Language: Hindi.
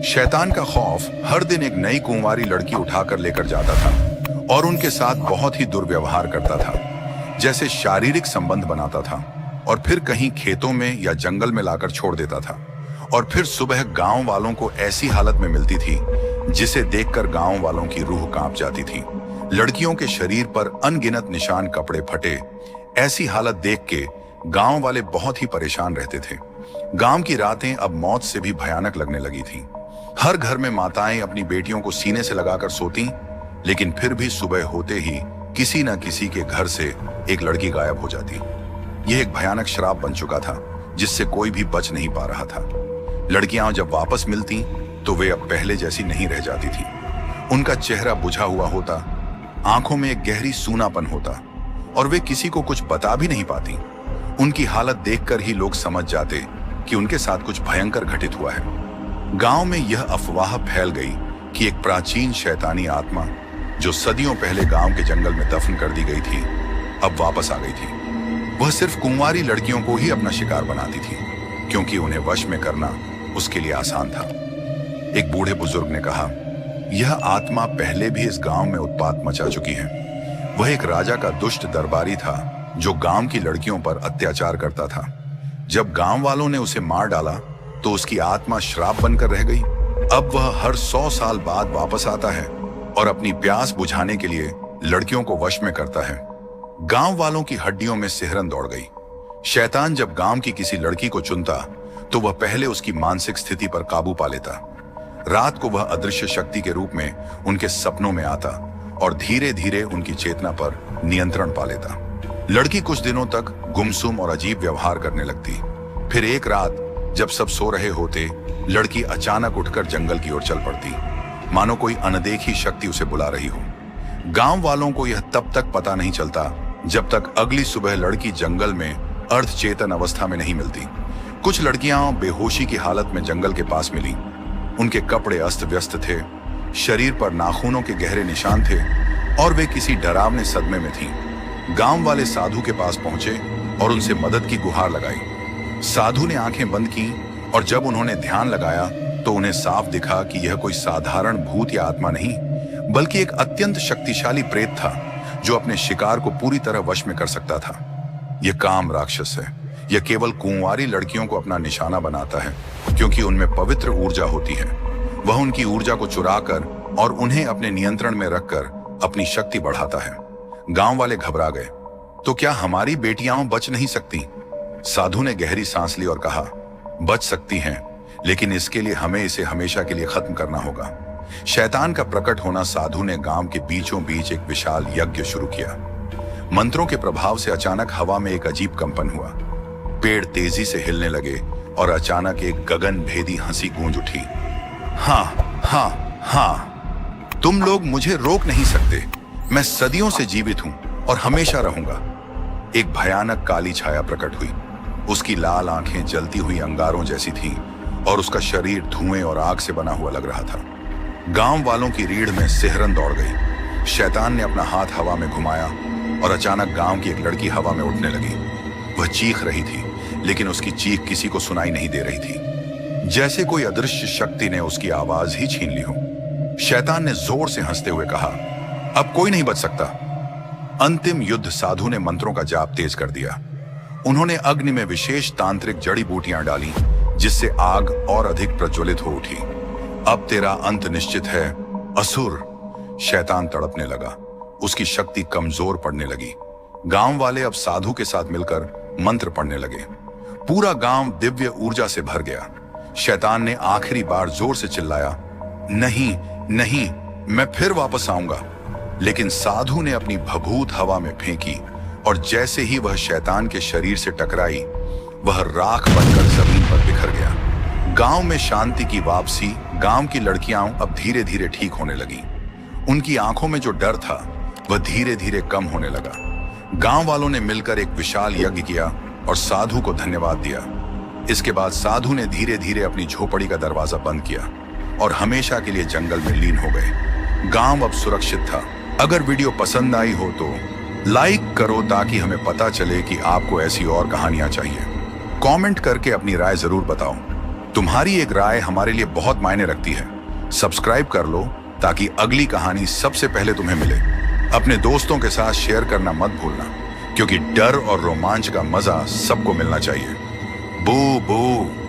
शैतान का खौफ हर दिन एक नई कुंवारी लड़की उठाकर लेकर जाता था और उनके साथ बहुत ही दुर्व्यवहार करता था, जैसे शारीरिक संबंध बनाता था और फिर कहीं खेतों में या जंगल में लाकर छोड़ देता था। और फिर सुबह गांव वालों को ऐसी हालत में मिलती थी जिसे देखकर गांव वालों की रूह कांप जाती थी। लड़कियों के शरीर पर अनगिनत निशान, कपड़े फटे। ऐसी हालत देख के गांव वाले बहुत ही परेशान रहते थे। गांव की रातें अब मौत से भी भयानक लगने लगी थीं। हर घर में माताएं अपनी बेटियों को सीने से लगाकर सोती, लेकिन फिर भी सुबह होते ही किसी न किसी के घर से एक लड़की गायब हो जाती। यह एक भयानक श्राप बन चुका था जिससे कोई भी बच नहीं पा रहा था। लड़कियां जब वापस मिलती तो वे अब पहले जैसी नहीं रह जाती थी। उनका चेहरा बुझा हुआ होता, आंखों में एक गहरी सूनापन होता और वे किसी को कुछ बता भी नहीं पाती। उनकी हालत देखकर ही लोग समझ जाते कि उनके साथ कुछ भयंकर घटित हुआ है। गांव में यह अफवाह फैल गई कि एक प्राचीन शैतानी आत्मा जो सदियों पहले गांव के जंगल में दफन कर दी गई थी, अब वापस आ गई थी। वह सिर्फ कुंवारी लड़कियों को ही अपना शिकार बनाती थी, क्योंकि उन्हें वश में करना उसके लिए आसान था। एक बूढ़े बुजुर्ग ने कहा, यह आत्मा पहले भी इस गांव में उत्पात मचा चुकी है। वह एक राजा का दुष्ट दरबारी था जो गांव की लड़कियों पर अत्याचार करता था। जब गांव वालों ने उसे मार डाला तो उसकी आत्मा श्राप बनकर रह गई। अब वह हर 100 साल बाद वापस आता है और अपनी प्यास बुझाने के लिए लड़कियों को वश में करता है। गांव वालों की हड्डियों में सिहरन दौड़ गई। शैतान जब गांव की किसी लड़की को चुनता तो वह पहले उसकी मानसिक स्थिति पर काबू पा लेता। रात को वह अदृश्य शक्ति के रूप में उनके सपनों में आता और धीरे धीरे उनकी चेतना पर नियंत्रण पा लेता। लड़की कुछ दिनों तक गुमसुम और अजीब व्यवहार करने लगती। फिर एक रात जब सब सो रहे होते, लड़की अचानक उठकर जंगल की ओर चल पड़ती, मानो कोई अनदेखी शक्ति उसे बुला रही हो। गांव वालों को यह तब तक पता नहीं चलता जब तक अगली सुबह लड़की जंगल में अर्धचेतन अवस्था में नहीं मिलती। कुछ लड़कियां बेहोशी की हालत में जंगल के पास मिली। उनके कपड़े अस्त व्यस्त थे, शरीर पर नाखूनों के गहरे निशान थे और वे किसी डरावने सदमे में थीं। गांव वाले साधु के पास पहुंचे और उनसे मदद की गुहार लगाई। साधु ने आंखें बंद की और जब उन्होंने ध्यान लगाया तो उन्हें साफ दिखा कि यह कोई साधारण भूत या आत्मा नहीं, बल्कि एक अत्यंत शक्तिशाली प्रेत था जो अपने शिकार को पूरी तरह वश में कर सकता था। यह काम राक्षस है। यह केवल कुंवारी लड़कियों को अपना निशाना बनाता है, क्योंकि उनमें पवित्र ऊर्जा होती है। वह उनकी ऊर्जा को चुराकर और उन्हें अपने नियंत्रण में रखकर अपनी शक्ति बढ़ाता है। गांव वाले घबरा गए। तो क्या हमारी बेटियां बच नहीं सकती? साधु ने गहरी सांस ली और कहा, बच सकती हैं, लेकिन इसके लिए हमें इसे हमेशा के लिए खत्म करना होगा। शैतान का प्रकट होना साधु ने गांव के बीचों बीच एक विशाल यज्ञ शुरू किया। मंत्रों के प्रभाव से अचानक हवा में एक अजीब कंपन हुआ। पेड़ तेजी से हिलने लगे और अचानक एक गगन भेदी हंसी गूंज उठी। हाँ हाँ हाँ, तुम लोग मुझे रोक नहीं सकते। मैं सदियों से जीवित हूं और हमेशा रहूंगा। एक भयानक काली छाया प्रकट हुई। उसकी लाल आंखें जलती हुई अंगारों जैसी थीं और उसका शरीर धुएं और आग से बना हुआ लग रहा था। गांव वालों की रीढ़ में सिहरन दौड़ गई। शैतान ने अपना हाथ हवा में घुमाया और अचानक गांव की एक लड़की हवा में उठने लगी। वह चीख रही थी, लेकिन उसकी चीख किसी को सुनाई नहीं दे रही थी, जैसे कोई अदृश्य शक्ति ने उसकी आवाज ही छीन ली हो। शैतान ने जोर से हंसते हुए कहा, अब कोई नहीं बच सकता। अंतिम युद्ध। साधु ने मंत्रों का जाप तेज कर दिया। उन्होंने अग्नि में विशेष तांत्रिक जड़ी बूटियां डाली, जिससे आग और अधिक प्रज्वलित हो उठी। अब तेरा अंत निश्चित है, असुर। शैतान तड़पने लगा। उसकी शक्ति कमजोर पड़ने लगी। गांव वाले अब साधु के साथ मिलकर मंत्र पढ़ने लगे। पूरा गांव दिव्य ऊर्जा से भर गया। शैतान ने आखिरी बार जोर से चिल्लाया, नहीं नहीं, मैं फिर वापस आऊंगा। लेकिन साधु ने अपनी भभूत हवा में फेंकी और जैसे ही वह शैतान के शरीर से टकराई, वह राख बनकर जमीन पर बिखर गया। गांव में शांति की वापसी। गांव की लड़कियां अब धीरे धीरे ठीक होने लगी। उनकी आंखों में जो डर था वह धीरे धीरे कम होने लगा। गांव वालों ने मिलकर एक विशाल यज्ञ किया और साधु को धन्यवाद दिया। इसके बाद साधु ने धीरे धीरे अपनी झोपड़ी का दरवाजा बंद किया और हमेशा के लिए जंगल में लीन हो गए। गांव अब सुरक्षित था। अगर वीडियो पसंद आई हो तो लाइक करो ताकि हमें पता चले कि आपको ऐसी और कहानियां चाहिए। कमेंट करके अपनी राय जरूर बताओ। तुम्हारी एक राय हमारे लिए बहुत मायने रखती है। सब्सक्राइब कर लो ताकि अगली कहानी सबसे पहले तुम्हें मिले। अपने दोस्तों के साथ शेयर करना मत भूलना, क्योंकि डर और रोमांच का मजा सबको मिलना चाहिए। बू बू।